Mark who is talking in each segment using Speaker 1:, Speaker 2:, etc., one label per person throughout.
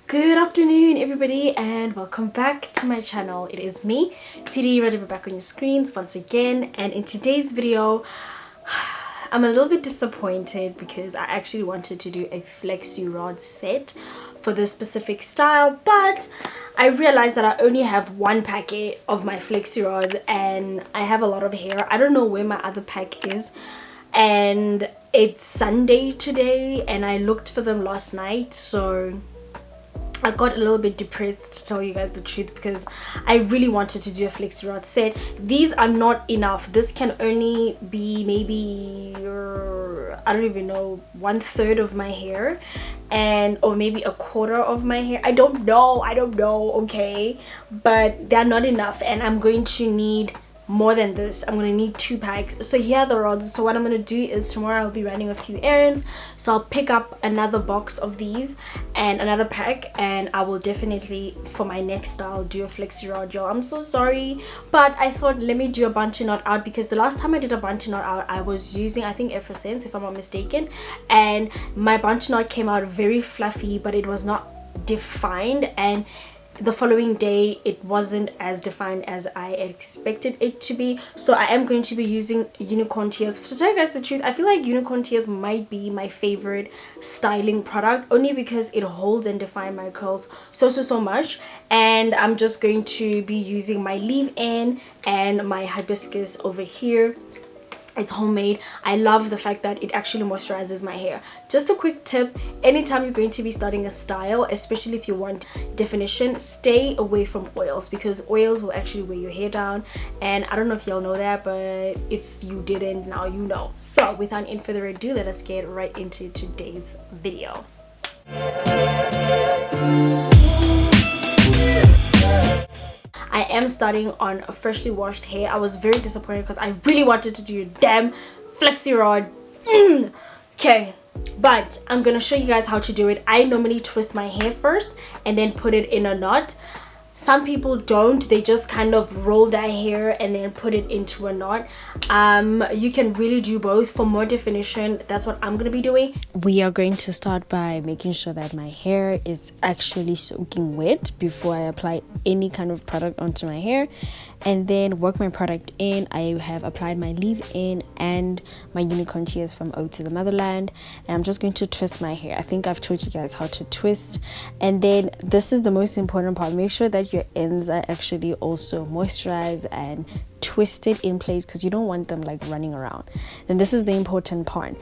Speaker 1: Good afternoon everybody and welcome back to my channel. It is me, Tshidi, Radebe, back on your screens once again, and in today's video I'm a little bit disappointed because I actually wanted to do a flexi rod set for this specific style, but I realized that I only have one packet of my flexi rods and I have a lot of hair. I don't know where my other pack is, and it's Sunday today and I looked for them last night, so I got a little bit depressed, to tell you guys the truth, because I really wanted to do a flexi rod set. These are not enough. This can only be maybe I don't even know, 1/3 of my hair, and or maybe a quarter of my hair. I don't know, okay, but they're not enough and I'm going to need more than this. I'm gonna need 2 packs. So here are the rods. So what I'm gonna do is tomorrow I'll be running a few errands, so I'll pick up another box of these and another pack, and I will definitely for my next style do a flexi rod, y'all. I'm so sorry, but I thought let me do a Bantu knot out, because the last time I did a Bantu knot out I was using, I think, Effersense, if I'm not mistaken, and my Bantu knot came out very fluffy but it was not defined, and the following day it wasn't as defined as I expected it to be. So I am going to be using unicorn tears. To tell you guys the truth, I feel like unicorn tears might be my favorite styling product, only because it holds and defines my curls so much. And I'm just going to be using my leave-in and my hibiscus over here. It's homemade. I love the fact that it actually moisturizes my hair. Just a quick tip: anytime you're going to be starting a style, especially if you want definition, stay away from oils, because oils will actually weigh your hair down. And I don't know if y'all know that, but if you didn't, now you know. So without any further ado, let us get right into today's video. I am starting on a freshly washed hair. I was very disappointed because I really wanted to do a damn flexi rod. Okay, but I'm gonna show you guys how to do it. I normally twist my hair first and then put it in a knot. Some people don't, they just kind of roll their hair and then put it into a knot. You can really do both. For more definition, that's what I'm gonna be doing. We are going to start by making sure that my hair is actually soaking wet before I apply any kind of product onto my hair, and then work my product in. I have applied my leave-in and my unicorn tears from O to the Motherland, and I'm just going to twist my hair. I think I've taught you guys how to twist, and then this is the most important part: make sure that your ends are actually also moisturized and twisted in place, because you don't want them like running around. Then this is the important part: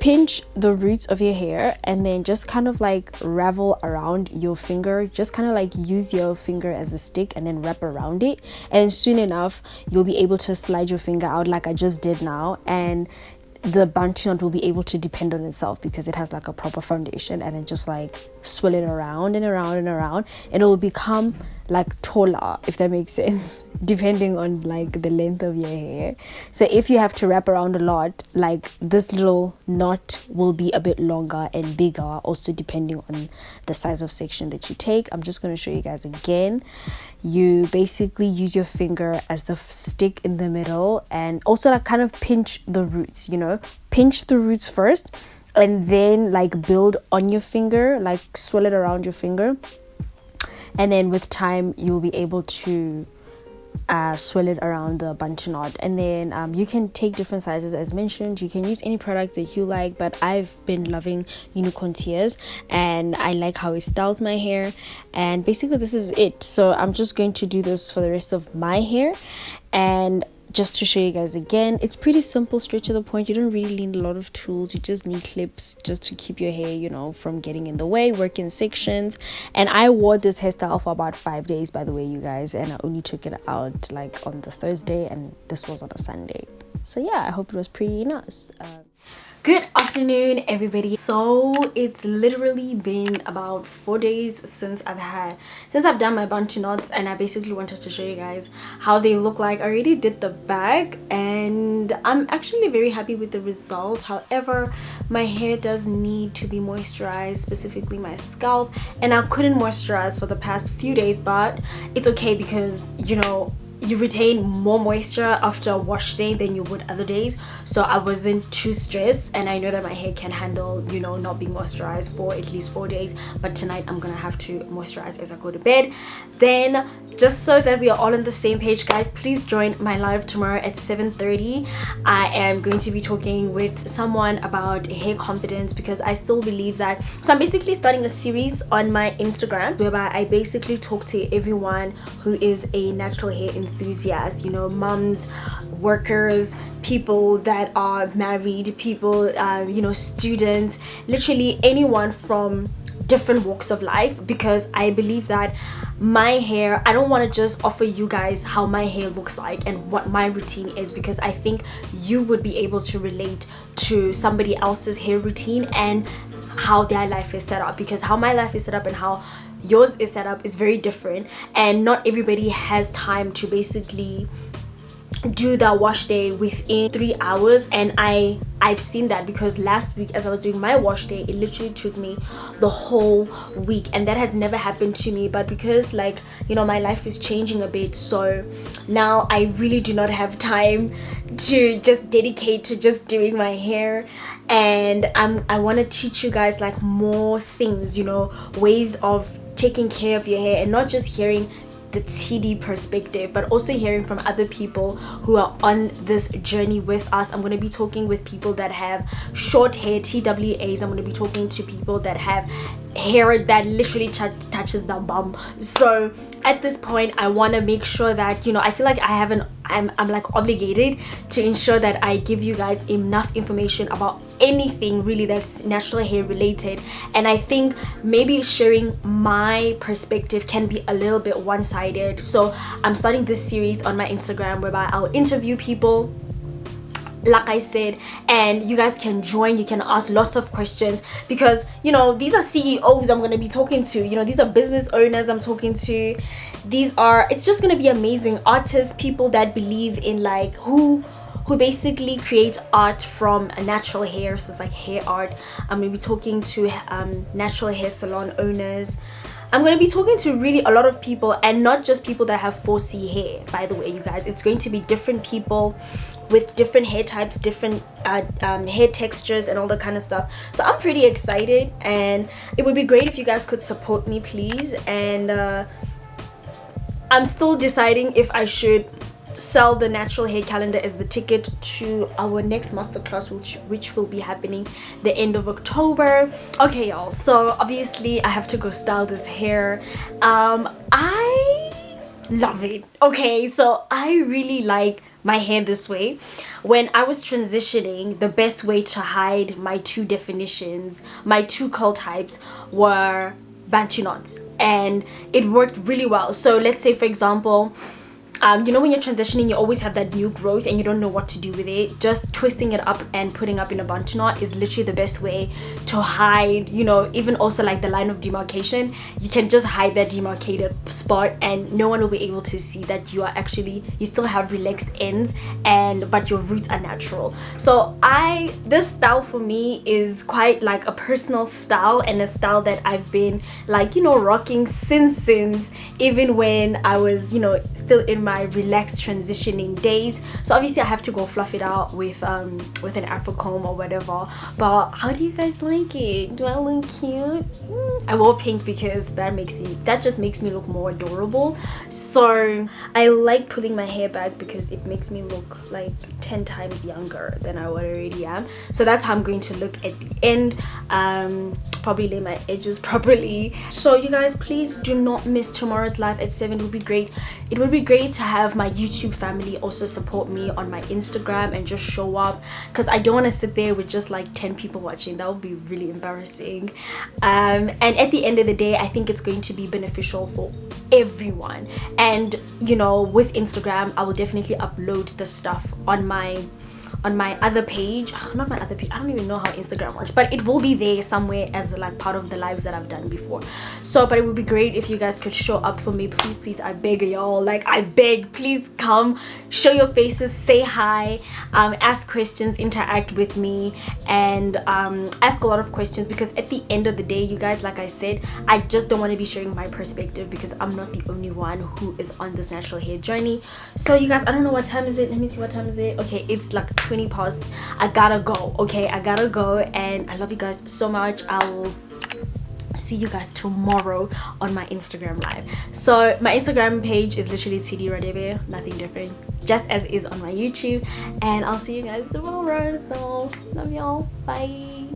Speaker 1: pinch the roots of your hair and then just kind of like ravel around your finger. Just kind of like use your finger as a stick and then wrap around it, and soon enough you'll be able to slide your finger out like I just did now, and the Bantu knot will be able to depend on itself because it has like a proper foundation, and then just like swirl it around and around and around, and it will become like taller, if that makes sense, depending on like the length of your hair. So if you have to wrap around a lot, like this little knot will be a bit longer and bigger, also depending on the size of section that you take. I'm just going to show you guys again. You basically use your finger as the stick in the middle, and also like kind of pinch the roots, you know, pinch the roots first and then like build on your finger, like swirl it around your finger, and then with time you'll be able to swirl it around the Bantu knot. And then you can take different sizes, as mentioned. You can use any product that you like, but I've been loving unicorn tears and I like how it styles my hair, and basically this is it. So I'm just going to do this for the rest of my hair, and just to show you guys again, it's pretty simple, straight to the point. You don't really need a lot of tools. You just need clips just to keep your hair, you know, from getting in the way, work in sections. And I wore this hairstyle for about 5 days, by the way, you guys, and I only took it out like on the Thursday, and this was on a Sunday. So yeah, I hope it was pretty nice. Good afternoon everybody. So it's literally been about 4 days since I've done my Bantu knots, and I basically wanted to show you guys how they look like. I already did the back and I'm actually very happy with the results. However, my hair does need to be moisturized, specifically my scalp, and I couldn't moisturize for the past few days, but it's okay because, you know, you retain more moisture after a wash day than you would other days. So I wasn't too stressed, and I know that my hair can handle, you know, not being moisturized for at least 4 days. But tonight I'm gonna have to moisturize as I go to bed. Then, just so that we are all on the same page, guys, please join my live tomorrow at 7:30. I am going to be talking with someone about hair confidence, because I still believe that. So I'm basically starting a series on my Instagram whereby I basically talk to everyone who is a natural hair enthusiast, you know, moms, workers, people that are married, people, you know, students, literally anyone from different walks of life, because I believe that my hair, I don't want to just offer you guys how my hair looks like and what my routine is, because I think you would be able to relate to somebody else's hair routine and how their life is set up, because how my life is set up and how yours is set up is very different, and not everybody has time to basically do that wash day within 3 hours. And I've seen that, because last week as I was doing my wash day, it literally took me the whole week, and that has never happened to me. But because, like, you know, my life is changing a bit, so now I really do not have time to just dedicate to just doing my hair. And I want to teach you guys like more things, you know, ways of taking care of your hair, and not just hearing the Tshidi perspective, but also hearing from other people who are on this journey with us. I'm going to be talking with people that have short hair, TWAs. I'm going to be talking to people that have hair that literally touches the bum. So at this point, I want to make sure that, you know, I feel like I'm like obligated to ensure that I give you guys enough information about anything really that's natural hair related. And I think maybe sharing my perspective can be a little bit one-sided. So I'm starting this series on my Instagram whereby I'll interview people, like I said, and you guys can join. You can ask lots of questions, because, you know, these are CEOs I'm going to be talking to, you know, these are business owners I'm talking to. It's just going to be amazing artists, people that believe in, like, who basically create art from a natural hair. So it's like hair art. I'm going to be talking to natural hair salon owners. I'm going to be talking to really a lot of people, and not just people that have 4C hair, by the way, you guys. It's going to be different people with different hair types, different hair textures and all that kind of stuff. So I'm pretty excited, and it would be great if you guys could support me, please. And I'm still deciding if I should sell the natural hair calendar as the ticket to our next masterclass, which will be happening the end of October. Okay, y'all, so obviously I have to go style this hair. I love it. Okay, so I really like my hair this way. When I was transitioning, the best way to hide my two definitions, my two curl types, were Bantu knots, and it worked really well. So let's say, for example, you know, when you're transitioning, you always have that new growth and you don't know what to do with it. Just twisting it up and putting up in a Bantu knot is literally the best way to hide, you know, even also like the line of demarcation. You can just hide that demarcated spot, and no one will be able to see that you still have relaxed ends, but your roots are natural. So this style for me is quite like a personal style, and a style that I've been, like, you know, rocking since even when I was, you know, still in my relaxed transitioning days. So obviously I have to go fluff it out with an afro comb or whatever. But how do you guys like it? Do I look cute? I wore pink because that just makes me look more adorable. So I like pulling my hair back because it makes me look like 10 times younger than I already am. So that's how I'm going to look at the end. Probably lay my edges properly. So you guys, please do not miss tomorrow's live at 7. It would be great. It would be great to have my YouTube family also support me on my Instagram and just show up, because I don't want to sit there with just like 10 people watching. That would be really embarrassing. And at the end of the day, I think it's going to be beneficial for everyone. And, you know, with Instagram, I will definitely upload the stuff on my my other page, not my other page, I don't even know how Instagram works, but it will be there somewhere as like part of the lives that I've done before. So but it would be great if you guys could show up for me, please. I beg y'all, like I beg, please come, show your faces, say hi, ask questions, interact with me, and ask a lot of questions, because at the end of the day, you guys, like I said, I just don't want to be sharing my perspective, because I'm not the only one who is on this natural hair journey. So you guys, I don't know what time is it, let me see what time is it. Okay, it's like 20 past. I gotta go. Okay, I gotta go, and I love you guys so much. I will see you guys tomorrow on my Instagram live. So my Instagram page is literally Tshidi Radebe, nothing different, just as is on my YouTube, and I'll see you guys tomorrow. So love y'all, bye.